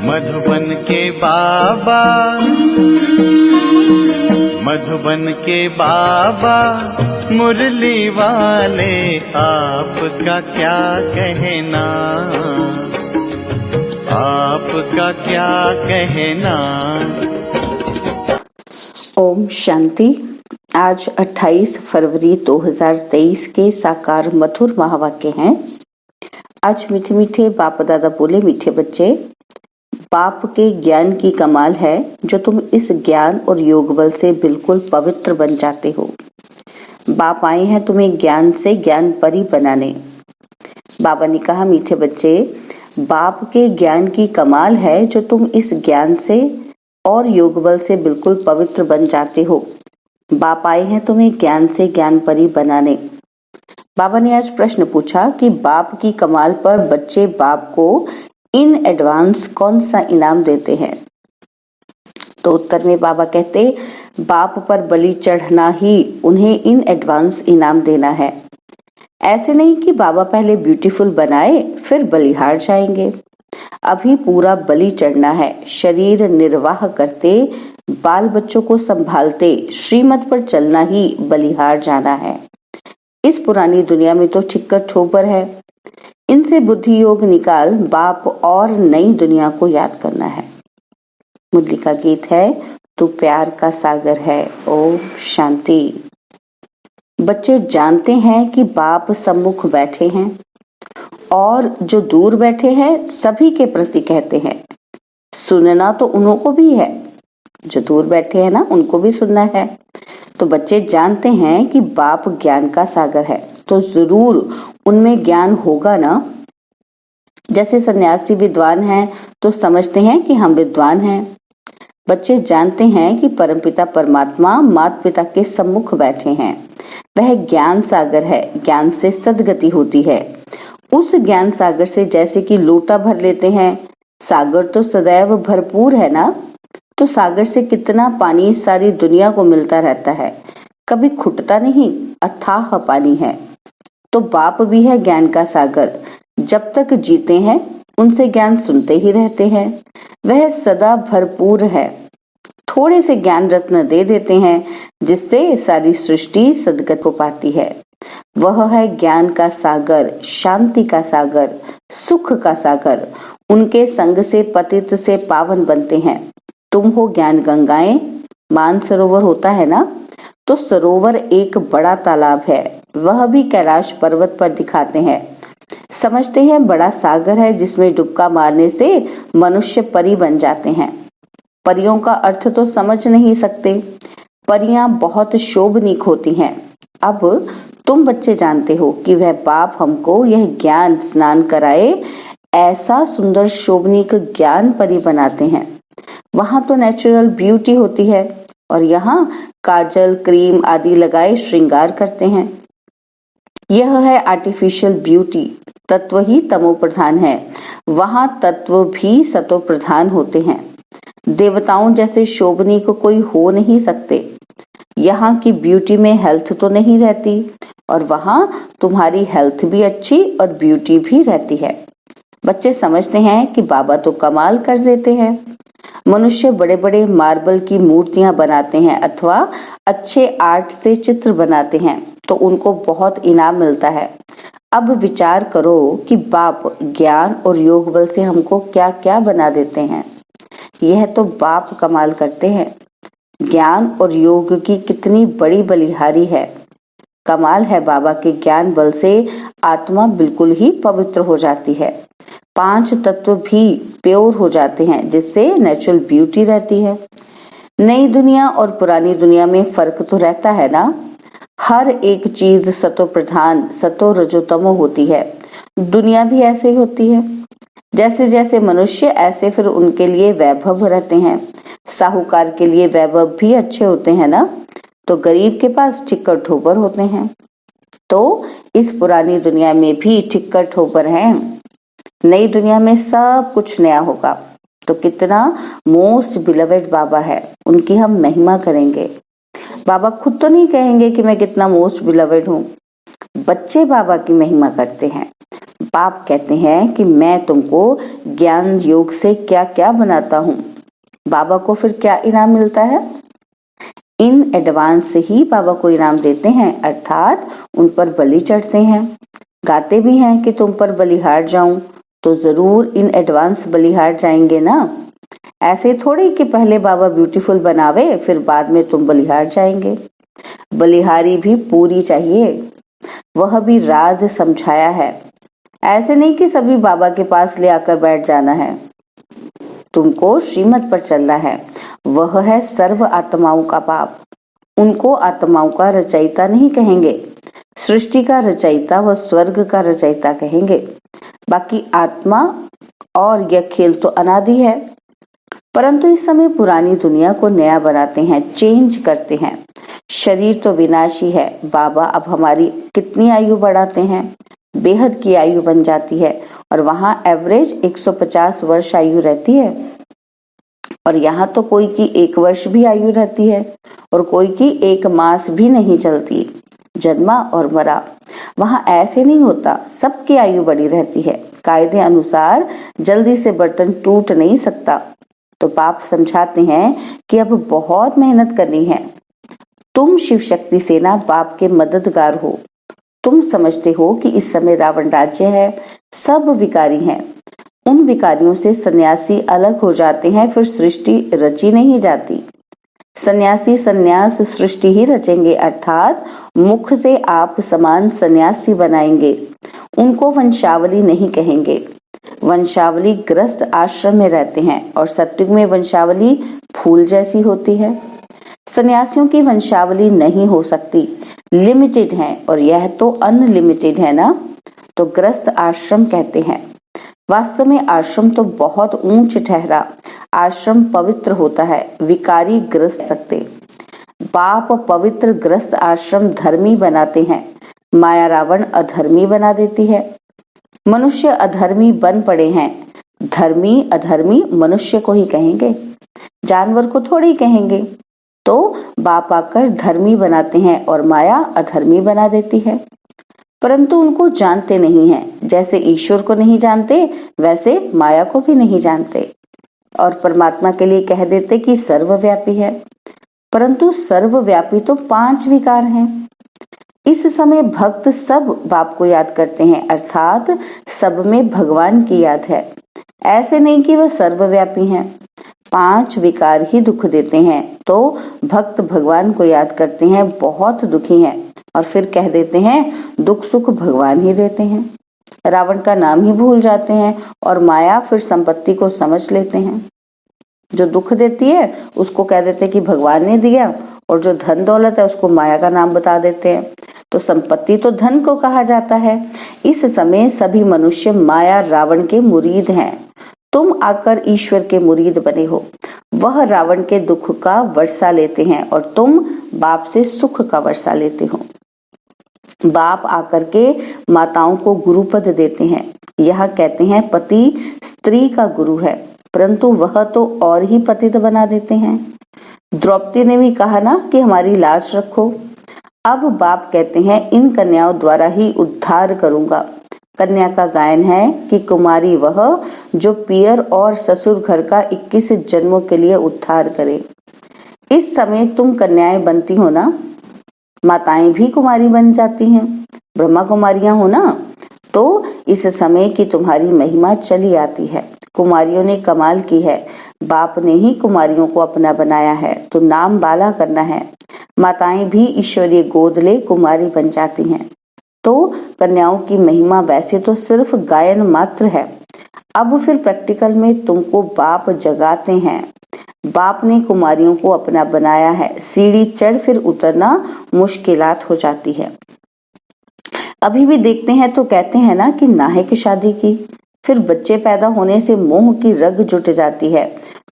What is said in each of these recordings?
मधुबन के बाबा, मधुबन के बाबा मुरली वाले, आपका क्या कहना, आपका क्या कहना। ओम शांति। आज 28 फरवरी 2023 के साकार मधुर महावाक्य हैं। आज मीठे मीठे बाप दादा बोले, मीठे बच्चे, बाप के ज्ञान की कमाल है जो तुम इस ज्ञान और योग बल से बिल्कुल पवित्र बन जाते हो। बाप आए हैं तुम्हें ज्ञान से ज्ञान परी बनाने। बाबा ने कहा, मीठे बच्चे, बाप के ज्ञान की कमाल है जो तुम इस ज्ञान से और योग बल से बिल्कुल पवित्र बन जाते हो। बाप आए हैं तुम्हें ज्ञान से ज्ञान परी बनाने। बाबा ने आज प्रश्न पूछा कि बाप की कमाल पर बच्चे बाप को इन एडवांस कौन सा इनाम देते हैं। तो उत्तर में बाबा कहते, बाप पर बलि चढ़ना ही उन्हें इन एडवांस इनाम देना है। ऐसे नहीं कि बाबा पहले ब्यूटीफुल बनाए फिर बलिहार जाएंगे। अभी पूरा बलि चढ़ना है। शरीर निर्वाह करते, बाल बच्चों को संभालते, श्रीमत पर चलना ही बलिहार जाना है। इस पुरानी दुनिया में तो ठिक्कर ठोपर है। इनसे बुद्धि योग निकाल बाप और नई दुनिया को याद करना है। मुरली का गीत है, तू प्यार का सागर है। ओम शांति। बच्चे जानते हैं कि बाप सम्मुख बैठे हैं और जो दूर बैठे हैं सभी के प्रति कहते हैं। सुनना तो उन्हों को भी है, जो दूर बैठे हैं ना उनको भी सुनना है। तो बच्चे जानते हैं कि बाप ज्ञान का सागर है, तो जरूर उनमें ज्ञान होगा ना। जैसे सन्यासी विद्वान हैं तो समझते हैं कि हम विद्वान हैं। बच्चे जानते हैं कि परमपिता परमात्मा माता पिता के सम्मुख बैठे हैं। वह ज्ञान सागर है, ज्ञान से सद्गति होती है। उस ज्ञान सागर से जैसे कि लोटा भर लेते हैं, सागर तो सदैव भरपूर है ना। तो सागर से कितना पानी सारी दुनिया को मिलता रहता है, कभी खुटता नहीं, अथाह पानी है। तो बाप भी है ज्ञान का सागर। जब तक जीते हैं उनसे ज्ञान सुनते ही रहते हैं। वह सदा भरपूर है। थोड़े से ज्ञान रत्न दे देते हैं जिससे सारी सृष्टि सद्गति को पाती है। वह है ज्ञान का सागर, शांति का सागर, सुख का सागर। उनके संग से पतित से पावन बनते हैं। तुम हो ज्ञान गंगाएं। मानसरोवर होता है ना, तो सरोवर एक बड़ा तालाब है, वह भी कैलाश पर्वत पर दिखाते हैं। समझते हैं बड़ा सागर है जिसमें डुबका मारने से मनुष्य परी बन जाते हैं। परियों का अर्थ तो समझ नहीं सकते। परियां बहुत शोभनीक होती हैं। अब तुम बच्चे जानते हो कि वह बाप हमको यह ज्ञान स्नान कराए, ऐसा सुंदर शोभनीक ज्ञान परी बनाते हैं। वहां तो नेचुरल ब्यूटी होती है और यहाँ काजल क्रीम आदि लगाए श्रृंगार करते हैं। यह है आर्टिफिशियल ब्यूटी। तत्व ही तमो प्रधान है, वहां तत्व भी सतो प्रधान होते हैं। देवताओं जैसे शोभनीक कोई हो नहीं सकते। यहाँ की ब्यूटी में हेल्थ तो नहीं रहती और वहां तुम्हारी हेल्थ भी अच्छी और ब्यूटी भी रहती है। बच्चे समझते हैं कि बाबा तो कमाल कर देते हैं। मनुष्य बड़े बड़े मार्बल की मूर्तियां बनाते हैं अथवा अच्छे आर्ट से चित्र बनाते हैं तो उनको बहुत इनाम मिलता है। अब विचार करो कि बाप ज्ञान और योग बल से हमको क्या क्या बना देते हैं। यह तो बाप कमाल करते हैं। ज्ञान और योग की कितनी बड़ी बलिहारी है। कमाल है बाबा के ज्ञान बल से आत्मा बिल्कुल ही पवित्र हो जाती है। 5 तत्व भी प्योर हो जाते हैं जिससे नेचुरल ब्यूटी रहती है। नई दुनिया और पुरानी दुनिया में फर्क तो रहता है ना। हर एक चीज सतो प्रधान सतो रजोतमो होती है। दुनिया भी ऐसे ही होती है। जैसे जैसे मनुष्य ऐसे फिर उनके लिए वैभव रहते हैं। साहूकार के लिए वैभव भी अच्छे होते हैं ना, तो गरीब के पास ठिक्कर ठोपर होते हैं। तो इस पुरानी दुनिया में भी ठिक्कर ठोपर हैं। नई दुनिया में सब कुछ नया होगा। तो कितना मोस्ट बिलवेड बाबा है, उनकी हम महिमा करेंगे। बाबा खुद तो नहीं कहेंगे कि मैं कितना मोस्ट बिलवेड हूँ। बच्चे बाबा की महिमा करते हैं। बाप कहते हैं कि मैं तुमको ज्ञान योग से क्या क्या बनाता हूँ। बाबा को फिर क्या इनाम मिलता है? इन एडवांस से ही बाबा को इनाम देते हैं, अर्थात उन पर बलि चढ़ते हैं। गाते भी हैं कि तुम पर बलिहार जाऊं, तो जरूर इन एडवांस बलिहार जाएंगे ना। ऐसे थोड़ी कि पहले बाबा ब्यूटीफुल बनावे फिर बाद में तुम बलिहार जाएंगे। बलिहारी भी पूरी चाहिए, वह भी राज समझाया है। ऐसे नहीं कि सभी बाबा के पास ले आकर बैठ जाना है। तुमको श्रीमत पर चलना है, वह है सर्व आत्माओं का बाप। उनको आत्माओं का रचयिता नहीं कहेंगे, सृष्टि का रचयिता व स्वर्ग का रचयिता कहेंगे। बाकी आत्मा और यह खेल तो अनादि है, परंतु इस समय पुरानी दुनिया को नया बनाते हैं, चेंज करते हैं। शरीर तो विनाशी है। बाबा अब हमारी कितनी आयु बढ़ाते हैं, बेहद की आयु बन जाती है और वहां एवरेज 150 वर्ष आयु रहती है, और यहाँ तो कोई की 1 वर्ष भी आयु रहती है और कोई की 1 मास भी नहीं चलती। जन्मा और मरा। वहां ऐसे नहीं होता, सबकी आयु बड़ी रहती है। कायदे अनुसार जल्दी से बर्तन टूट नहीं सकता। तो बाप समझाते हैं कि अब बहुत मेहनत करनी है। तुम शिव शक्ति सेना बाप के मददगार हो। तुम समझते हो कि इस समय रावण राज्य है, सब विकारी हैं। उन विकारियों से सन्यासी अलग हो जाते हैं, फिर सृष्टि रची नहीं जाती। सन्यासी सन्यास सृष्टि ही रचेंगे, अर्थात मुख से आप समान सन्यासी बनाएंगे। उनको वंशावली नहीं कहेंगे। वंशावली ग्रस्त आश्रम में रहते हैं और सत्युग में वंशावली फूल जैसी होती है। सन्यासियों की वंशावली नहीं हो सकती, लिमिटेड है, और यह तो अनलिमिटेड है ना, तो ग्रस्त आश्रम कहते हैं। वास्तव में आश्रम तो बहुत ऊंच ठहरा। आश्रम पवित्र होता है, विकारी ग्रस्त सकते। बाप पवित्र ग्रस्त आश्रम धर्मी बनाते हैं, माया रावण अधर्मी बना देती है। मनुष्य अधर्मी बन पड़े हैं, धर्मी अधर्मी मनुष्य को ही कहेंगे, जानवर को थोड़ी कहेंगे। तो बाप आकर धर्मी बनाते हैं और माया अधर्मी बना देती है, परंतु उनको जानते नहीं हैं। जैसे ईश्वर को नहीं जानते वैसे माया को भी नहीं जानते, और परमात्मा के लिए कह देते कि सर्वव्यापी है, परंतु सर्वव्यापी तो 5 विकार हैं। इस समय भक्त सब बाप को याद करते हैं, अर्थात सब में भगवान की याद है। ऐसे नहीं कि वह सर्वव्यापी हैं। 5 विकार ही दुख देते हैं, तो भक्त भगवान को याद करते हैं, बहुत दुखी हैं, और फिर कह देते हैं दुख सुख भगवान ही देते हैं। रावण का नाम ही भूल जाते हैं और माया फिर संपत्ति को समझ लेते हैं। जो दुख देती है उसको कह देते कि भगवान ने दिया, और जो धन दौलत है उसको माया का नाम बता देते हैं। तो संपत्ति तो धन को कहा जाता है। इस समय सभी मनुष्य माया रावण के मुरीद हैं। तुम आकर ईश्वर के मुरीद बने हो। वह रावण के दुख का वर्षा लेते हैं और तुम बाप से सुख का वर्षा लेते हो। बाप आकर के माताओं को गुरुपद देते हैं। यह कहते हैं पति स्त्री का गुरु है, परंतु वह तो और ही पतित बना देते हैं। द्रौपदी ने भी कहा ना कि हमारी लाज रखो। अब बाप कहते हैं इन कन्याओं द्वारा ही उद्धार करूंगा। कन्या का गायन है कि कुमारी वह जो पियर और ससुर घर का 21 जन्मों के लिए उद्धार करे। इस समय तुम कन्याएं बनती हो ना, माताएं भी कुमारी बन जाती हैं, ब्रह्मा कुमारियां हो ना, तो इस समय की तुम्हारी महिमा चली आती है। कुमारियों ने कमाल की है, बाप ने ही कुमारियों को अपना बनाया है, तो नाम बाला करना है। माताएं भी ईश्वरीय गोद ले कुमारी बन जाती हैं। तो कन्याओं की महिमा वैसे तो सिर्फ गायन मात्र है, अब फिर प्रैक्टिकल में तुमको बाप जगाते हैं। बाप ने कुमारियों को अपना बनाया है, सीढ़ी चढ़ फिर उतरना मुश्किलात हो जाती है। अभी भी देखते हैं तो कहते हैं ना कि नाहे की शादी की, फिर बच्चे पैदा होने से मोह की रग जुट जाती है।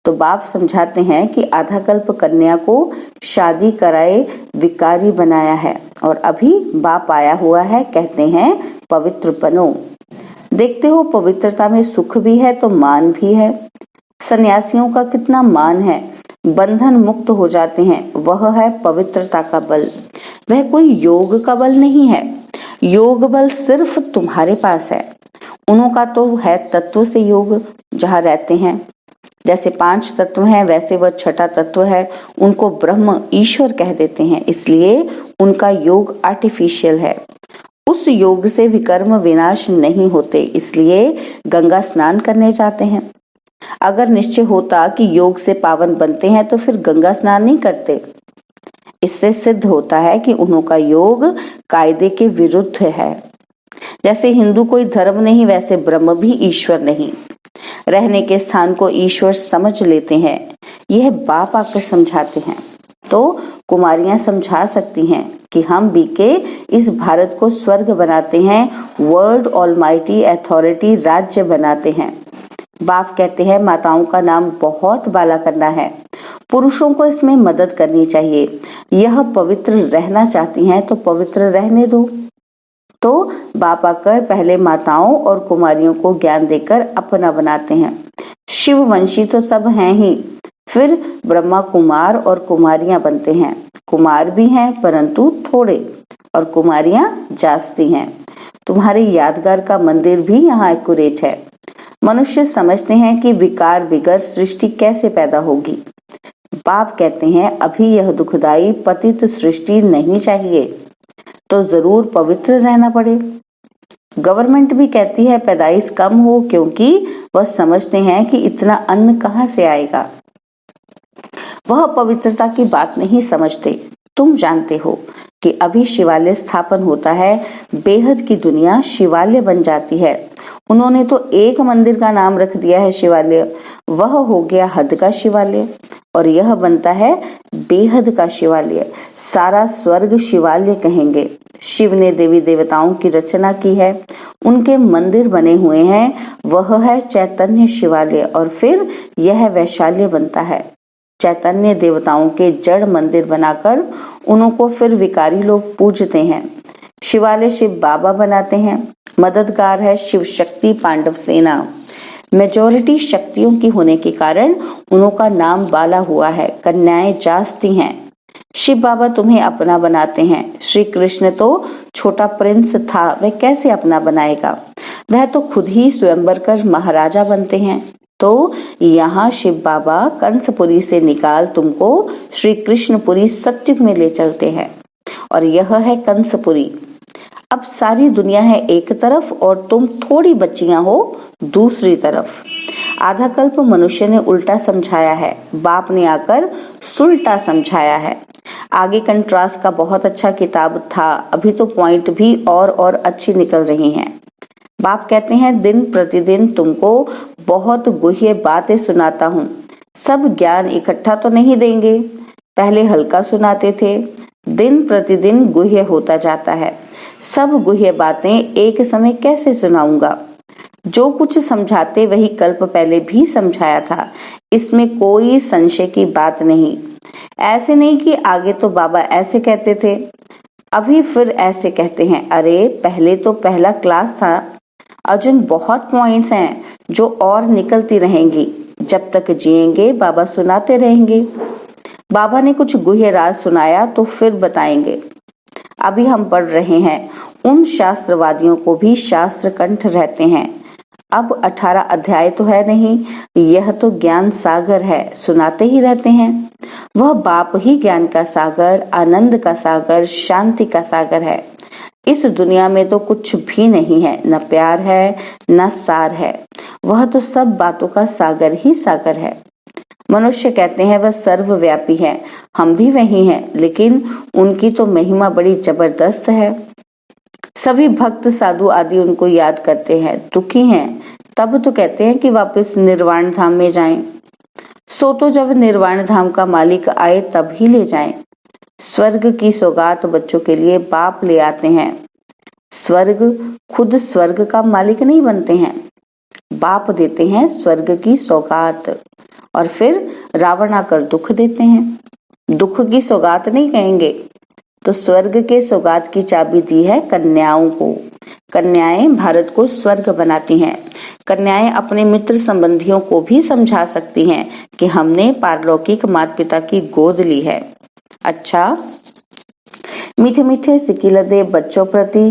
तो बाप समझाते हैं कि आधा कल्प कन्या को शादी कराए विकारी बनाया है, और अभी बाप आया हुआ है, कहते हैं पवित्र बनो। देखते हो पवित्रता में सुख भी है तो मान भी है। सन्यासियों का कितना मान है, बंधन मुक्त हो जाते हैं, वह है पवित्रता का बल। वह कोई योग का बल नहीं है, योग बल सिर्फ तुम्हारे पास है। उनका तो है तत्व से योग जहाँ रहते हैं। जैसे 5 तत्व हैं वैसे वह छठा तत्व है, उनको ब्रह्म ईश्वर कह देते हैं, इसलिए उनका योग आर्टिफिशियल है। उस योग से विकर्म विनाश नहीं होते, इसलिए गंगा स्नान करने जाते हैं। अगर निश्चय होता कि योग से पावन बनते हैं तो फिर गंगा स्नान नहीं करते। इससे सिद्ध होता है कि उनका योग कायदे के विरुद्ध है। जैसे हिंदू कोई धर्म नहीं, वैसे ब्रह्म भी ईश्वर नहीं। रहने के स्थान को ईश्वर समझ लेते हैं। यह बाप आकर समझाते हैं, तो कुमारियां समझा सकती हैं कि हम भी के इस भारत को स्वर्ग बनाते हैं, वर्ल्ड ऑलमाइटी अथॉरिटी राज्य बनाते हैं। बाप कहते हैं माताओं का नाम बहुत बाला करना है, पुरुषों को इसमें मदद करनी चाहिए। यह पवित्र रहना चाहती हैं तो पवित्र रहने दो। तो बाप आकर पहले माताओं और कुमारियों को ज्ञान देकर अपना बनाते हैं। शिववंशी तो सब हैं ही, फिर ब्रह्मा कुमार और कुमारियां बनते हैं। कुमार भी हैं परंतु थोड़े, और कुमारियां जास्ती हैं। तुम्हारे यादगार का मंदिर भी यहाँ एक्यूरेट है। मनुष्य समझते हैं कि विकार बिगर सृष्टि कैसे पैदा होगी। बाप कहते हैं अभी यह दुखदाई पतित सृष्टि नहीं चाहिए, तो जरूर पवित्र रहना पड़े। गवर्नमेंट भी कहती है पैदाइश कम हो, क्योंकि वह समझते हैं कि इतना अन्न कहाँ से आएगा। वह पवित्रता की बात नहीं समझते। तुम जानते हो कि अभी शिवालय स्थापन होता है, बेहद की दुनिया शिवालय बन जाती है। उन्होंने तो एक मंदिर का नाम रख दिया है शिवालय, वह हो गया हद का शिवालय, और यह बनता है बेहद का शिवालय। सारा स्वर्ग शिवालय कहेंगे। शिव ने देवी देवताओं की रचना की है, उनके मंदिर बने हुए हैं, वह है चैतन्य शिवालय, और फिर यह वैशाल्य बनता है। चैतन्य देवताओं के जड़ मंदिर बनाकर उनको फिर विकारी लोग पूजते हैं। शिवालय शिव बाबा बनाते हैं। मददगार है शिव शक्ति पांडव सेना। मेजॉरिटी शक्तियों की होने के कारण उनका नाम बाला हुआ है। कन्याएं जास्ती हैं। शिव बाबा तुम्हें अपना बनाते हैं। श्री कृष्ण तो छोटा प्रिंस था, वह कैसे अपना बनाएगा? वह तो खुद ही स्वयंवर कर महाराजा बनते हैं। तो यहाँ शिव बाबा कंसपुरी से निकाल तुमको श्री कृष्णपुरी सत्युग में ले चलते हैं, और यह है कंसपुरी। अब सारी दुनिया है एक तरफ और तुम थोड़ी बच्चियां हो दूसरी तरफ। आधा कल्प मनुष्य ने उल्टा समझाया है, बाप ने आकर सुलटा समझाया है। आगे कंट्रास्ट का बहुत अच्छा किताब था, अभी तो पॉइंट भी और अच्छी निकल रही हैं। बाप कहते हैं दिन प्रतिदिन तुमको बहुत गुह्य बातें सुनाता हूँ। सब ज्ञान इकट्ठा तो नहीं देंगे, पहले हल्का सुनाते थे, दिन प्रतिदिन गुह्य होता जाता है। सब गुह्य बातें एक समय कैसे सुनाऊंगा? जो कुछ समझाते वही कल्प पहले भी समझाया था, इसमें कोई संशय की बात नहीं। ऐसे नहीं कि आगे तो बाबा ऐसे कहते थे, अभी फिर ऐसे कहते हैं। अरे पहले तो पहला क्लास था, अर्जुन बहुत पॉइंट्स हैं जो और निकलती रहेंगी। जब तक जिएंगे बाबा सुनाते रहेंगे। बाबा ने कुछ गुह्य राज सुनाया तो फिर बताएंगे। अभी हम पढ़ रहे हैं, उन शास्त्रवादियों को भी शास्त्र कंठ रहते हैं। अब 18 अध्याय तो है नहीं, यह तो ज्ञान सागर है, सुनाते ही रहते हैं। वह बाप ही ज्ञान का सागर, आनंद का सागर, शांति का सागर है। इस दुनिया में तो कुछ भी नहीं है, न प्यार है न सार है, वह तो सब बातों का सागर ही सागर है। मनुष्य कहते हैं वह सर्वव्यापी है, हम भी वही हैं, लेकिन उनकी तो महिमा बड़ी जबरदस्त है। सभी भक्त साधु आदि उनको याद करते हैं, दुखी हैं तब तो कहते हैं कि वापस निर्वाण धाम में जाएं। सो तो जब निर्वाण धाम का मालिक आए तब ही ले जाएं। स्वर्ग की सौगात बच्चों के लिए बाप ले आते हैं। स्वर्ग खुद स्वर्ग का मालिक नहीं बनते हैं, बाप देते हैं स्वर्ग की सौगात, और फिर रावण आकर दुख देते हैं। दुख की सौगात नहीं कहेंगे, तो स्वर्ग के सौगात की चाबी दी है कन्याओं को। कन्याएं भारत को स्वर्ग बनाती हैं। कन्याएं अपने मित्र संबंधियों को भी समझा सकती हैं कि हमने पारलौकिक माता पिता की गोद ली है। अच्छा, मीठे मीठे सिकिलदे बच्चों प्रति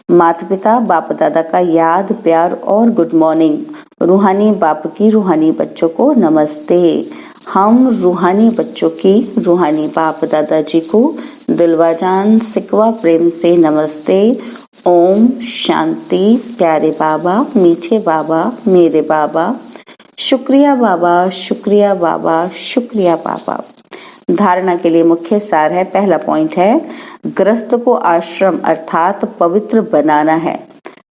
माता पिता बाप दादा का याद प्यार और गुड मॉर्निंग। रूहानी बाप की रूहानी बच्चों को नमस्ते। हम रूहानी बच्चों की रूहानी बाप दादाजी को दिलवाजान सिकवा प्रेम से नमस्ते। ओम शांति। प्यारे बाबा, मीठे बाबा, मेरे बाबा, शुक्रिया बाबा, शुक्रिया बाबा, शुक्रिया बाबा। धारणा के लिए मुख्य सार है, पहला पॉइंट है, गृहस्थ को आश्रम अर्थात पवित्र बनाना है।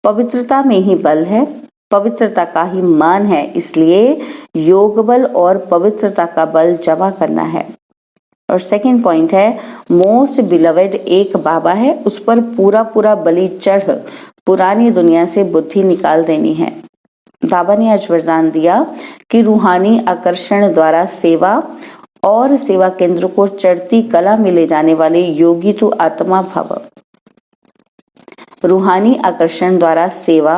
पवित्रता में ही बल है, पवित्रता का ही मान है, इसलिए योग बल और पवित्रता का बल जमा करना है। और सेकंड पॉइंट है, मोस्ट बिलवेड एक बाबा है, उस पर पूरा पूरा बलि चढ़ पुरानी दुनिया से बुद्धि निकाल देनी है। बाबा ने आज वरदान दिया कि रूहानी आकर्षण द्वारा सेवा और सेवा केंद्र को चढ़ती कला में ले जाने वाले योगी तू आत्मा भव। रूहानी आकर्षण द्वारा सेवा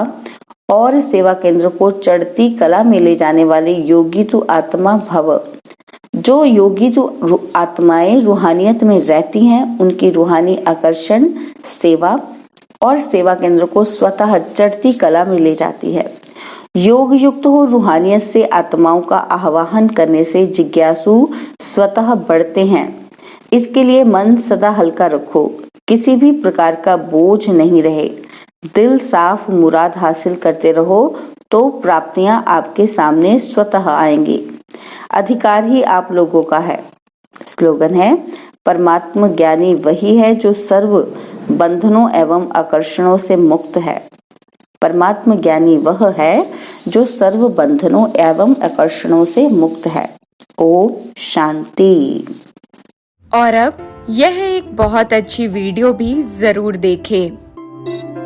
और सेवा केंद्र को चढ़ती कला में ले जाने वाले योगी तू आत्मा भव। जो योगी तू आत्माएं रूहानियत में रहती हैं, उनकी रूहानी आकर्षण सेवा और सेवा केंद्र को स्वतः चढ़ती कला में ले जाती है। योग युक्त हो रूहानियत से आत्माओं का आह्वान करने से जिज्ञासु स्वतः बढ़ते हैं। इसके लिए मन सदा हल्का रखो, किसी भी प्रकार का बोझ नहीं रहे, दिल साफ मुराद हासिल करते रहो तो प्राप्तियां आपके सामने स्वतः आएंगी। अधिकार ही आप लोगों का है। स्लोगन है, परमात्मा ज्ञानी वही है जो सर्व बंधनों एवं आकर्षणों से मुक्त है। परमात्मा ज्ञानी वह है जो सर्व बंधनों एवं आकर्षणों से मुक्त है। ओम शांति। और अब यह एक बहुत अच्छी वीडियो भी जरूर देखें।